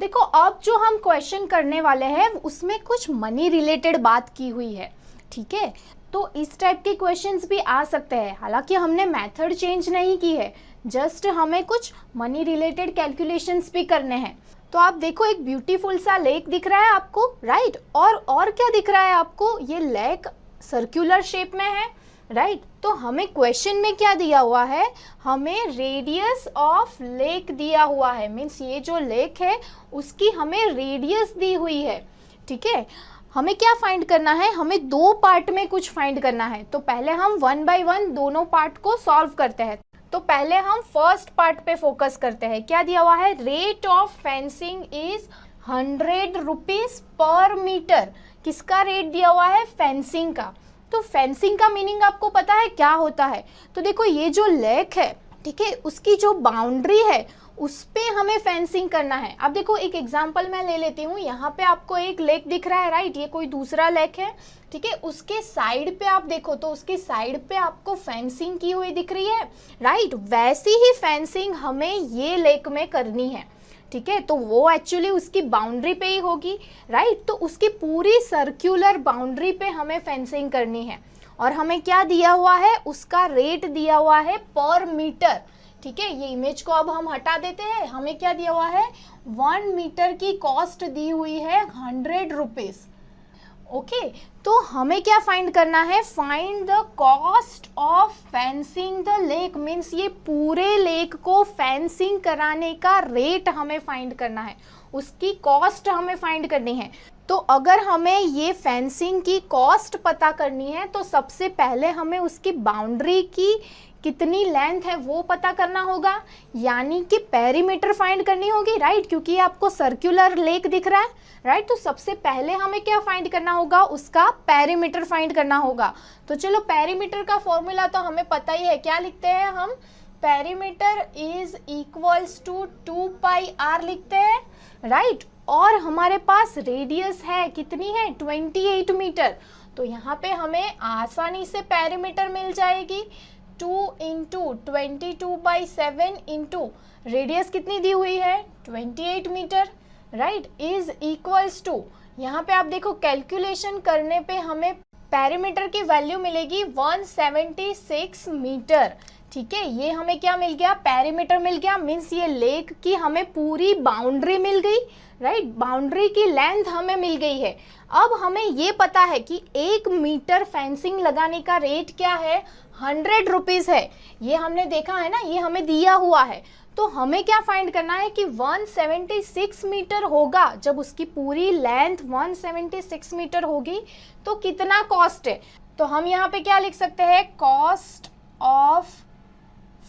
देखो अब जो हम क्वेश्चन करने वाले हैं उसमें कुछ मनी रिलेटेड बात की हुई है, ठीक है। तो इस टाइप के क्वेश्चंस भी आ सकते हैं, हालांकि हमने मेथड चेंज नहीं की है, जस्ट हमें कुछ मनी रिलेटेड कैलकुलेशंस भी करने हैं। तो आप देखो एक ब्यूटीफुल सा लेक दिख रहा है आपको, राइट। और क्या दिख रहा है आपको, ये लेक सर्कुलर शेप में है, राइट। तो हमें क्वेश्चन में क्या दिया हुआ है, हमें रेडियस ऑफ लेक दिया हुआ है, मीन्स ये जो लेक है उसकी हमें रेडियस दी हुई है, ठीक है। हमें क्या फाइंड करना है, हमें दो पार्ट में कुछ फाइंड करना है। तो पहले हम 1 बाय 1 दोनों पार्ट को सॉल्व करते हैं। तो पहले हम फर्स्ट पार्ट पे फोकस करते हैं। क्या दिया हुआ है, rate of fencing is 100 rupees per metre. किसका रेट दिया हुआ है, फेंसिंग का। तो फेंसिंग का मीनिंग आपको पता है क्या होता है। तो देखो ये जो लेक है, ठीक है, उसकी जो बाउंड्री है उस पे हमें फेंसिंग करना है। अब देखो एक एग्जांपल मैं ले लेती हूँ। यहाँ पे आपको एक लेक दिख रहा है, राइट। ये कोई दूसरा लेक है, ठीक है। उसके साइड पे आप देखो तो उसकी साइड पे आपको फेंसिंग की हुई दिख रही है, राइट। वैसी ही फेंसिंग हमें ये लेक में करनी है, ठीक है। तो वो एक्चुअली उसकी बाउंड्री पे ही होगी, राइट। तो उसकी पूरी सर्कुलर बाउंड्री पे हमें फेंसिंग करनी है। और हमें क्या दिया हुआ है, उसका रेट दिया हुआ है पर मीटर, ठीक है। ये इमेज को अब हम हटा देते हैं। हमें क्या दिया हुआ है, 1 मीटर की कॉस्ट दी हुई है 100 रुपीज, ओके। तो हमें क्या फाइंड करना है, find the cost of fencing the lake, means ये पूरे लेक को फेंसिंग कराने का रेट हमें फाइंड करना है, उसकी कॉस्ट हमें फाइंड करनी है। तो अगर हमें ये फेंसिंग की कॉस्ट पता करनी है तो सबसे पहले हमें उसकी बाउंड्री की कितनी लेंथ है वो पता करना होगा, यानी कि पेरीमीटर फाइंड करनी होगी, राइट। क्योंकि ये आपको सर्कुलर लेक दिख रहा है, राइट। तो सबसे पहले हमें क्या फाइंड करना होगा, उसका पेरीमीटर फाइंड करना होगा। तो चलो पेरीमीटर का फॉर्मूला तो हमें पता ही है, क्या लिखते हैं हम, perimeter is equals to 2 pi r लिखते हैं, राइट। और हमारे पास रेडियस है, कितनी है, 28 मीटर। तो यहाँ पे हमें आसानी से पेरीमीटर मिल जाएगी, 2 इंटू 22/7 इंटू रेडियस कितनी दी हुई है, 28 metre, right, is equals to, यहाँ पे आप देखो कैलकुलेशन करने पे हमें पेरीमीटर की वैल्यू मिलेगी 176 मीटर, ठीक है। ये हमें क्या मिल गया, पेरीमीटर मिल गया, मीन्स ये लेक की हमें पूरी बाउंड्री मिल गई, राइट। बाउंड्री की लेंथ हमें मिल गई है। अब हमें ये पता है कि 1 मीटर फेंसिंग लगाने का रेट क्या है, 100 रुपीज है। ये हमने देखा है ना, ये हमें दिया हुआ है। तो हमें क्या फाइंड करना है कि 176 मीटर होगा, जब उसकी पूरी लेंथ 176 मीटर होगी तो कितना कॉस्ट है। तो हम यहाँ पे क्या लिख सकते हैं, cost of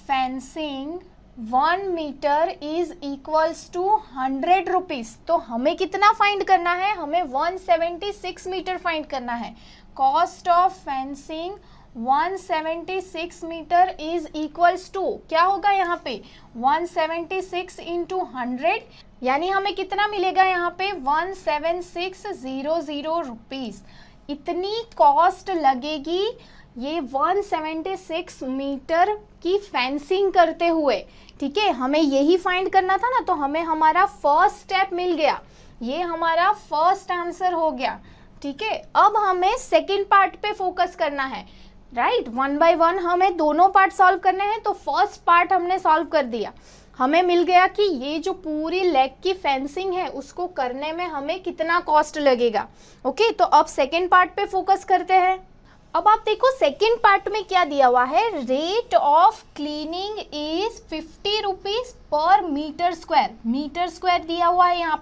fencing 1 metre is equals to 100 rupees. तो हमें कितना फाइंड करना है, हमें 176 मीटर फाइंड करना है। Cost of fencing 176 metre is equals to, क्या होगा यहाँ पे 176 इंटू 100, यानी हमें कितना मिलेगा यहाँ पे 17600 रुपीज। इतनी कॉस्ट लगेगी ये 176 मीटर की फेंसिंग करते हुए, ठीक है। हमें यही फाइंड करना था ना, तो हमें हमारा फर्स्ट स्टेप मिल गया, ये हमारा फर्स्ट आंसर हो गया, ठीक है। अब हमें सेकंड पार्ट पे फोकस करना है, राइट। 1 बाय 1 हमें दोनों पार्ट सॉल्व करने हैं। तो फर्स्ट पार्ट हमने सॉल्व कर दिया, हमें मिल गया कि ये जो पूरी लेक की फेंसिंग है उसको करने में हमें कितना कॉस्ट लगेगा, ओके। तो अब सेकंड पार्ट पे फोकस करते हैं। अब आप देखो सेकंड पार्ट में क्या दिया हुआ है, rate of cleaning is 50 rupees per metre square. Metre square दिया हुआ है यहाँ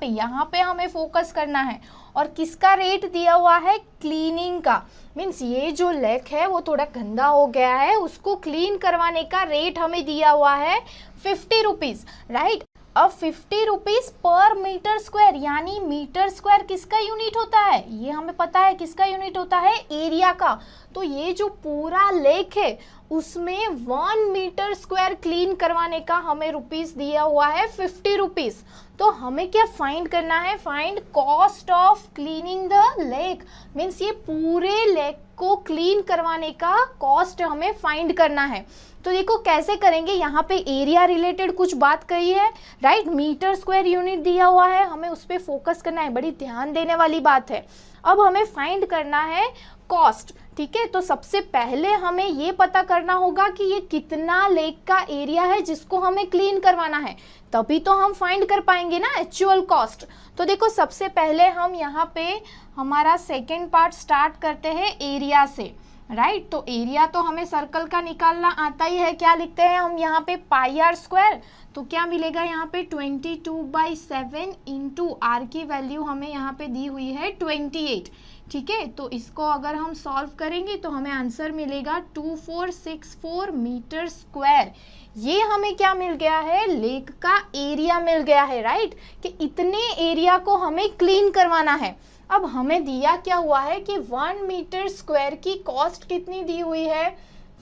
पे हमें फोकस करना है। और किसका रेट दिया हुआ है, क्लीनिंग का, मीन्स ये जो लेक है वो थोड़ा गंदा हो गया है, उसको क्लीन करवाने का रेट हमें दिया हुआ है 50 रुपीज, राइट। अब 50 रुपीज पर मीटर स्क्वायर, यानी मीटर स्क्वायर किसका यूनिट होता है, ये हमें पता है किसका यूनिट होता है, एरिया का। तो ये जो पूरा लेक है उसमें 1 मीटर स्क्वायर क्लीन करवाने का हमें रुपीस दिया हुआ है 50 रुपीज। तो हमें क्या फाइंड करना है, find cost of cleaning the lake, means ये पूरे लेक को क्लीन करवाने का कॉस्ट हमें फाइंड करना है। तो देखो कैसे करेंगे, यहाँ पे एरिया रिलेटेड कुछ बात कही है, राइट, मीटर स्क्वायर यूनिट दिया हुआ है, हमें उस पर फोकस करना है, बड़ी ध्यान देने वाली बात है। अब हमें फाइंड करना है कॉस्ट, ठीक है। तो सबसे पहले हमें ये पता करना होगा कि ये कितना लेक का एरिया है जिसको हमें क्लीन करवाना है, तभी तो हम फाइंड कर पाएंगे ना एक्चुअल कॉस्ट। तो देखो सबसे पहले हम यहाँ पे हमारा सेकेंड पार्ट स्टार्ट करते हैं एरिया से, राइट। तो एरिया तो हमें सर्कल का निकालना आता ही है, क्या लिखते हैं हम यहाँ पे पाई आर स्क्वायर, तो क्या मिलेगा यहाँ पे 22/7 इंटू आर की वैल्यू हमें यहाँ पे दी हुई है 28, ठीक है। तो इसको अगर हम सॉल्व करेंगे तो हमें आंसर मिलेगा 2464 मीटर स्क्वायर। ये हमें क्या मिल गया है, लेक का एरिया मिल गया है, राइट, कि इतने एरिया को हमें क्लीन करवाना है। अब हमें दिया क्या हुआ है कि 1 मीटर स्क्वायर की कॉस्ट कितनी दी हुई है,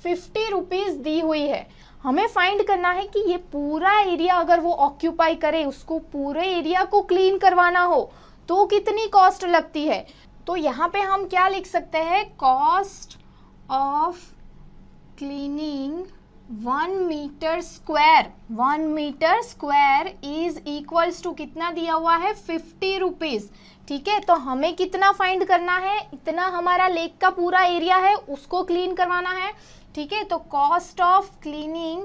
50 रुपीज़ दी हुई है। हमें फाइंड करना है कि ये पूरा एरिया अगर वो ऑक्यूपाई करे, उसको पूरे एरिया को क्लीन करवाना हो तो कितनी कॉस्ट लगती है। तो यहाँ पे हम क्या लिख सकते हैं, cost of cleaning 1 metre square, 1 metre square is equals to कितना दिया हुआ है, 50 रुपीज़, ठीक है। तो हमें कितना फाइंड करना है, इतना हमारा लेक का पूरा एरिया है उसको क्लीन करवाना है, ठीक है। तो cost of cleaning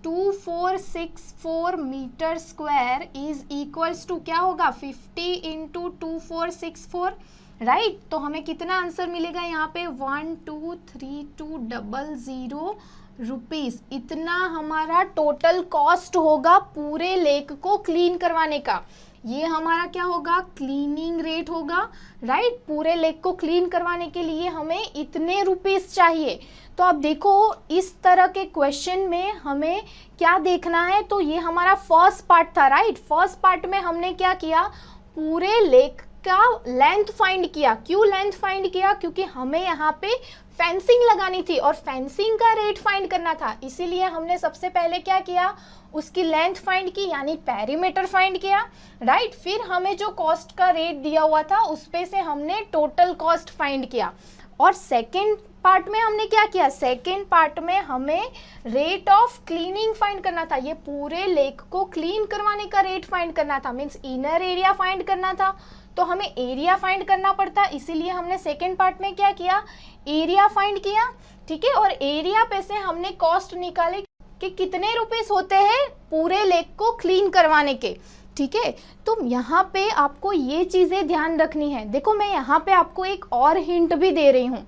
2464 metre square is equals to क्या होगा, 50 इंटू 2464, राइट। तो हमें कितना आंसर मिलेगा यहाँ पे 123200 रुपीज़, इतना हमारा टोटल कॉस्ट होगा पूरे लेक को क्लीन करवाने का। ये हमारा क्या होगा, क्लीनिंग रेट होगा, राइट। पूरे लेक को क्लीन करवाने के लिए हमें इतने रुपीस चाहिए। तो अब देखो इस तरह के क्वेश्चन में हमें क्या देखना है, तो ये हमारा फर्स्ट पार्ट था, राइट। फर्स्ट पार्ट में हमने क्या किया, पूरे लेक का लेंथ फाइंड किया। क्यों लेंथ फाइंड किया, क्योंकि हमें यहाँ पे फेंसिंग लगानी थी और फेंसिंग का रेट फाइंड करना था, इसीलिए हमने सबसे पहले क्या किया, उसकी लेंथ फाइंड की, यानी पेरीमीटर फाइंड किया, राइट। फिर हमें जो कॉस्ट का रेट दिया हुआ था उस पे से हमने टोटल कॉस्ट फाइंड किया। और सेकेंड पार्ट में हमने क्या किया, सेकेंड पार्ट में हमें रेट ऑफ क्लीनिंग फाइंड करना था, ये पूरे लेक को क्लीन करवाने का रेट फाइंड करना था, मीन्स इनर एरिया फाइंड करना था। तो हमें एरिया फाइंड करना पड़ता, इसीलिए हमने सेकेंड पार्ट में क्या किया, एरिया फाइंड किया, ठीक है। और एरिया पे से हमने कॉस्ट निकाले कि कितने रुपीस होते हैं पूरे लेक को क्लीन करवाने के, ठीक है। तो यहाँ पे आपको ये चीज़ें ध्यान रखनी है। देखो मैं यहाँ पे आपको एक और हिंट भी दे रही हूँ।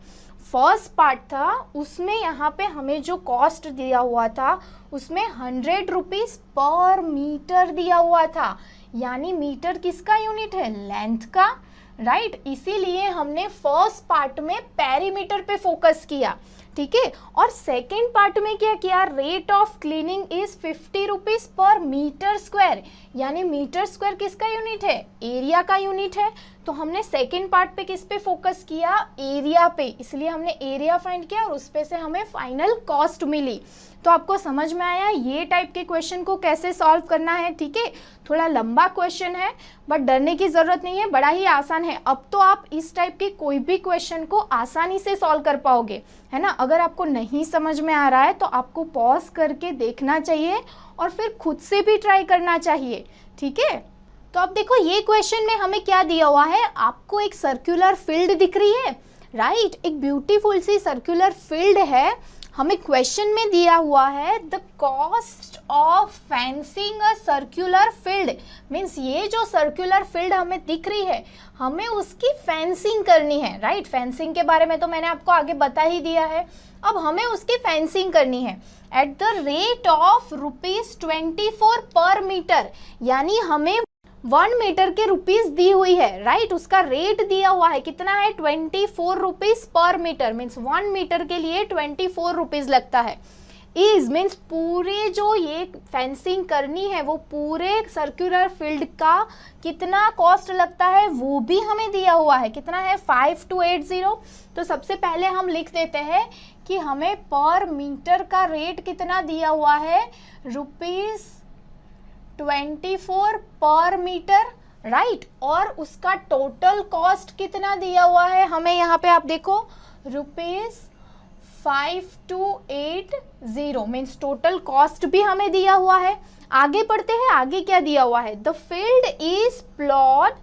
फर्स्ट पार्ट था उसमें यहाँ पे हमें जो कॉस्ट दिया हुआ था उसमें 100 रुपीज़ पर मीटर दिया हुआ था, यानी मीटर किसका यूनिट है, लेंथ का, राइट। इसीलिए हमने फर्स्ट पार्ट में पेरीमीटर पे फोकस किया, ठीक है। और सेकेंड पार्ट में क्या किया, rate of cleaning is 50 rupees पर मीटर स्क्वायर, यानी मीटर स्क्वायर किसका यूनिट है, एरिया का यूनिट है। तो हमने सेकेंड पार्ट पे किस पे फोकस किया, एरिया पे, इसलिए हमने एरिया फाइंड किया और उस पे से हमें फाइनल कॉस्ट मिली। तो आपको समझ में आया ये टाइप के क्वेश्चन को कैसे सॉल्व करना है, ठीक है। थोड़ा लंबा क्वेश्चन है बट डरने की ज़रूरत नहीं है, बड़ा ही आसान है। अब तो आप इस टाइप के कोई भी क्वेश्चन को आसानी से सॉल्व कर पाओगे, है ना। अगर आपको नहीं समझ में आ रहा है तो आपको पॉज करके देखना चाहिए और फिर खुद से भी ट्राई करना चाहिए, ठीक है। तो अब देखो ये क्वेश्चन में हमें क्या दिया हुआ है, आपको एक सर्कुलर फील्ड दिख रही है, राइट। एक ब्यूटीफुल सी सर्कुलर फील्ड है। हमें क्वेश्चन में दिया हुआ है the cost of fencing a circular field, means ये जो सर्कुलर फील्ड हमें दिख रही है हमें उसकी फेंसिंग करनी है, राइट। फेंसिंग के बारे में तो मैंने आपको आगे बता ही दिया है। अब हमें उसकी फेंसिंग करनी है एट द रेट ऑफ ₹24 पर मीटर, यानी हमें 1 मीटर के रुपीस दी हुई है, राइट। उसका रेट दिया हुआ है, कितना है, 24 rupees per metre, means 1 metre के लिए 24 रुपीज लगता है। इज मीन्स पूरे जो ये फेंसिंग करनी है वो पूरे सर्कुलर फील्ड का कितना कॉस्ट लगता है वो भी हमें दिया हुआ है, कितना है, 5280। तो सबसे पहले हम लिख देते हैं कि हमें पर मीटर का रेट कितना दिया हुआ है, 24 पर मीटर, राइट। और उसका टोटल कॉस्ट कितना दिया हुआ है हमें, यहाँ पे आप देखो ₹5280 मीन्स टोटल कॉस्ट भी हमें दिया हुआ है। आगे पढ़ते हैं, आगे क्या दिया हुआ है, the field is plot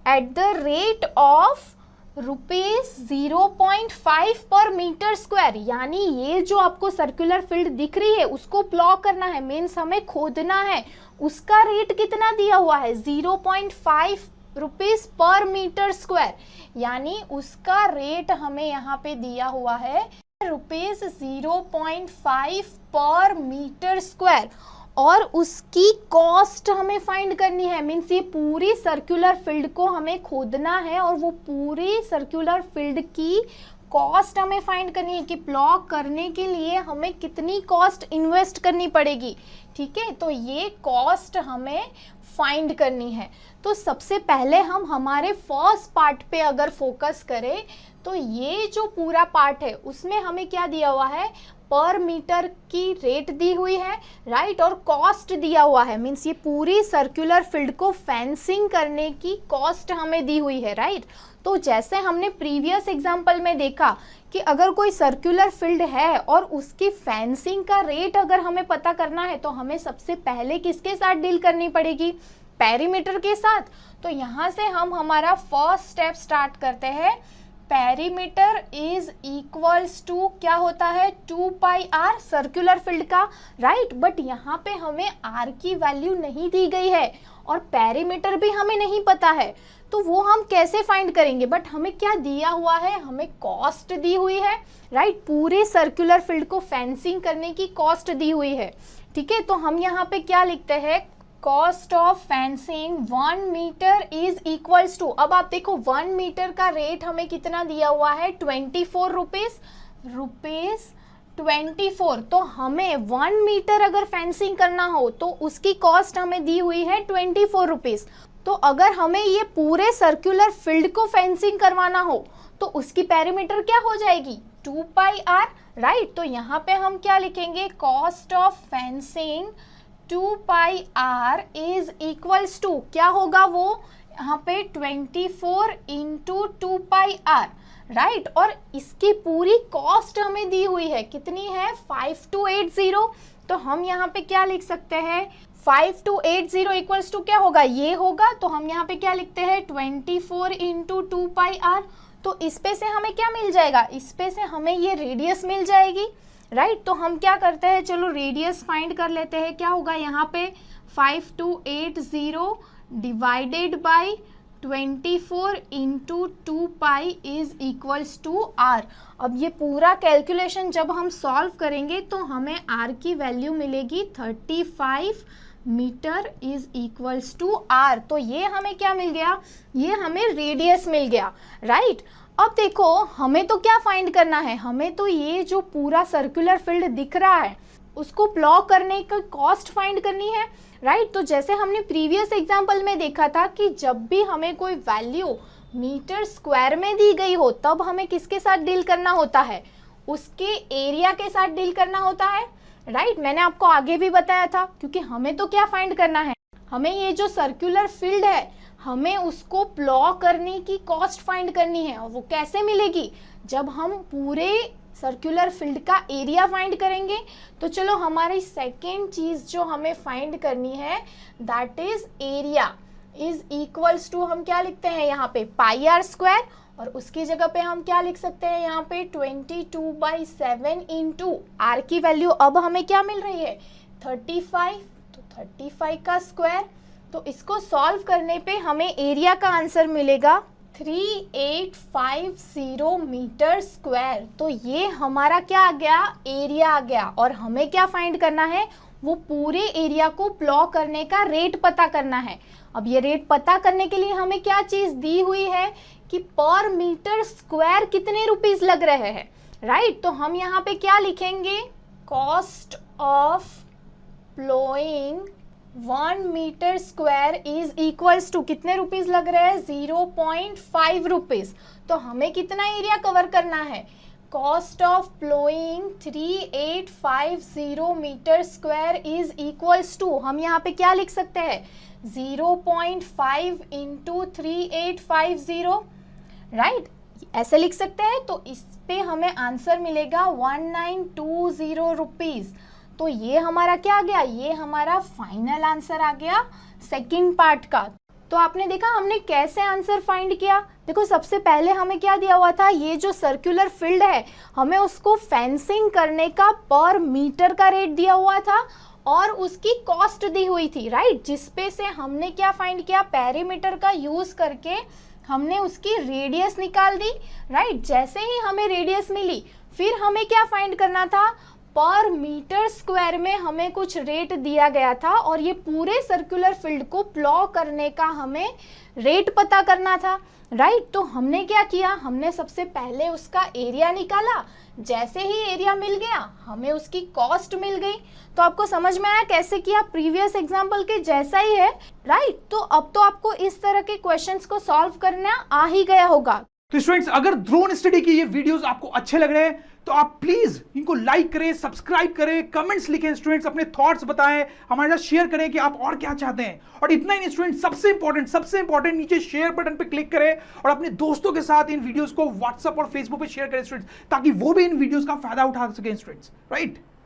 at the rate of ₹0.5 पर मीटर स्क्वायर। यानी ये जो आपको सर्कुलर फील्ड दिख रही है उसको प्लॉट करना है, मीन्स हमें खोदना है। उसका रेट कितना दिया हुआ है, ₹0.5 पर मीटर स्क्वायर। यानी उसका रेट हमें यहाँ पे दिया हुआ है ₹0.5 पर मीटर स्क्वायर। और उसकी कॉस्ट हमें फाइंड करनी है, मीन्स ये पूरी सर्कुलर फील्ड को हमें खोदना है और वो पूरी सर्कुलर फील्ड की कॉस्ट हमें फाइंड करनी है कि प्लॉट करने के लिए हमें कितनी कॉस्ट इन्वेस्ट करनी पड़ेगी। ठीक है, तो ये कॉस्ट हमें फाइंड करनी है। तो सबसे पहले हम हमारे फर्स्ट पार्ट पे अगर फोकस करें तो ये जो पूरा पार्ट है उसमें हमें क्या दिया हुआ है, पर मीटर की रेट दी हुई है, राइट, और कॉस्ट दिया हुआ है, मीन्स ये पूरी सर्कुलर फील्ड को फेंसिंग करने की कॉस्ट हमें दी हुई है, राइट। तो जैसे हमने प्रीवियस एग्जांपल में देखा कि अगर कोई सर्कुलर फील्ड है और उसकी फेंसिंग का रेट अगर हमें पता करना है तो हमें सबसे पहले किसके साथ डील करनी पड़ेगी, पेरीमीटर के साथ। तो यहाँ से हम हमारा फर्स्ट स्टेप स्टार्ट करते हैं। पेरीमीटर इज इक्वल्स टू क्या होता है, 2πr सर्कुलर फील्ड का, राइट। बट यहाँ पे हमें r की वैल्यू नहीं दी गई है और पेरीमीटर भी हमें नहीं पता है, तो वो हम कैसे फाइंड करेंगे। बट हमें क्या दिया हुआ है, हमें कॉस्ट दी हुई है, राइट। पूरे सर्कुलर फील्ड को फेंसिंग करने की कॉस्ट दी हुई है। ठीक है, तो हम यहाँ पे क्या लिखते हैं, cost of fencing 1 metre is equals to, अब आप देखो 1 मीटर का रेट हमें कितना दिया हुआ है, 24 रुपीज 24। तो हमें 1 मीटर अगर फेंसिंग करना हो तो उसकी कॉस्ट हमें दी हुई है 24 रुपीज। तो अगर हमें ये पूरे सर्कुलर फील्ड को फेंसिंग करवाना हो तो उसकी पेरीमीटर क्या हो जाएगी, 2πr, राइट। तो यहाँ पे हम क्या लिखेंगे, cost of fencing 2πr is equals to क्या होगा, वो यहाँ पे 24 इंटू 2πr, राइट। और इसकी पूरी कॉस्ट हमें दी हुई है, कितनी है, 5280। तो हम यहाँ पे क्या लिख सकते हैं, 5280 इक्वल्स टू क्या होगा, ये होगा। तो हम यहाँ पे क्या लिखते हैं, 24 इंटू 2πr। तो इस पे से हमें क्या मिल जाएगा, इस पे से हमें ये रेडियस मिल जाएगी, राइट। तो हम क्या करते हैं, चलो रेडियस फाइंड कर लेते हैं। क्या होगा यहाँ पे, 5280 divided by 24 into 2π is equals to r। अब ये पूरा कैलकुलेशन जब हम सॉल्व करेंगे तो हमें r की वैल्यू मिलेगी 35 metre is equals to r। तो ये हमें क्या मिल गया, ये हमें रेडियस मिल गया, राइट। अब देखो हमें तो क्या फाइंड करना है, हमें तो ये जो पूरा सर्कुलर फील्ड दिख रहा है उसको प्लॉट करने का कॉस्ट फाइंड करनी है, राइट। तो जैसे हमने प्रीवियस एग्जांपल में देखा था कि जब भी हमें कोई वैल्यू मीटर स्क्वायर में दी गई हो तब हमें किसके साथ डील करना होता है, उसके एरिया के साथ डील करना होता है, राइट। मैंने आपको आगे भी बताया था, क्योंकि हमें तो क्या फाइंड करना है, हमें ये जो सर्कुलर फील्ड है हमें उसको प्लॉट करने की कॉस्ट फाइंड करनी है। और वो कैसे मिलेगी, जब हम पूरे सर्कुलर फील्ड का एरिया फाइंड करेंगे। तो चलो हमारी सेकेंड चीज जो हमें फाइंड करनी है that is area is equals to, हम क्या लिखते हैं यहाँ पे, πr स्क्वायर। और उसकी जगह पे हम क्या लिख सकते हैं यहाँ पे, 22/7 इंटू r की वैल्यू अब हमें क्या मिल रही है, 35। तो 35 का स्क्वायर, तो इसको सॉल्व करने पे हमें एरिया का आंसर मिलेगा 3850 मीटर स्क्वायर। तो ये हमारा क्या आ गया, एरिया आ गया। और हमें क्या फाइंड करना है, वो पूरे एरिया को प्लॉट करने का रेट पता करना है। अब ये रेट पता करने के लिए हमें क्या चीज दी हुई है कि पर मीटर स्क्वायर कितने रुपीस लग रहे हैं, राइट। तो हम यहाँ पे क्या लिखेंगे, cost of ploughing 1 metre square is equals to कितने रुपीस लग रहे हैं, 0.5 रुपीज। तो हमें कितना एरिया कवर करना है, cost of flowing 3850 metre square is equals to, हम यहाँ पे क्या लिख सकते हैं 0.5 इंटू 3850, राइट, ऐसे लिख सकते हैं। तो इस पे हमें आंसर मिलेगा 1920 रुपीज। तो ये हमारा क्या आ गया, ये हमारा फाइनल आंसर आ गया सेकंड पार्ट का। तो आपने देखा हमने कैसे आंसर फाइंड किया। देखो सबसे पहले हमें क्या दिया हुआ था, ये जो सर्कुलर फील्ड है हमें उसको फेंसिंग करने का पर मीटर का रेट दिया हुआ था और उसकी कॉस्ट दी हुई थी, राइट, जिसपे से हमने क्या फाइंड किया, पेरीमीटर का यूज करके हमने उसकी रेडियस निकाल दी, राइट। जैसे ही हमें रेडियस मिली फिर हमें क्या फाइंड करना था, पर मीटर स्क्वायर में हमें कुछ रेट दिया गया था और ये पूरे सर्कुलर फील्ड को प्लॉ करने का हमें रेट पता करना था, राइट। तो हमने क्या किया, हमने सबसे पहले उसका एरिया निकाला, जैसे ही एरिया मिल गया हमें उसकी कॉस्ट मिल गई। तो आपको समझ में आया कैसे किया, प्रीवियस एग्जाम्पल के जैसा ही है, राइट। तो अब तो आपको इस तरह के क्वेश्चंस को सॉल्व करना आ ही गया होगा। तो स्टूडेंट्स, अगर ड्रोन स्टडी के ये वीडियोस आपको अच्छे लग रहे हैं तो आप प्लीज इनको लाइक करें, सब्सक्राइब करें, कमेंट्स लिखें, स्टूडेंट्स अपने थॉट्स बताएं, हमारे साथ शेयर करें कि आप और क्या चाहते हैं। और इतना ही नहीं स्टूडेंट्स, सबसे इंपॉर्टेंट नीचे शेयर बटन पे क्लिक करें और अपने दोस्तों के साथ इन वीडियोस को व्हाट्सएप और फेसबुक पे शेयर करें स्टूडेंट्स, ताकि वो भी इन वीडियोस का फायदा उठा सकें स्टूडेंट्स, राइट।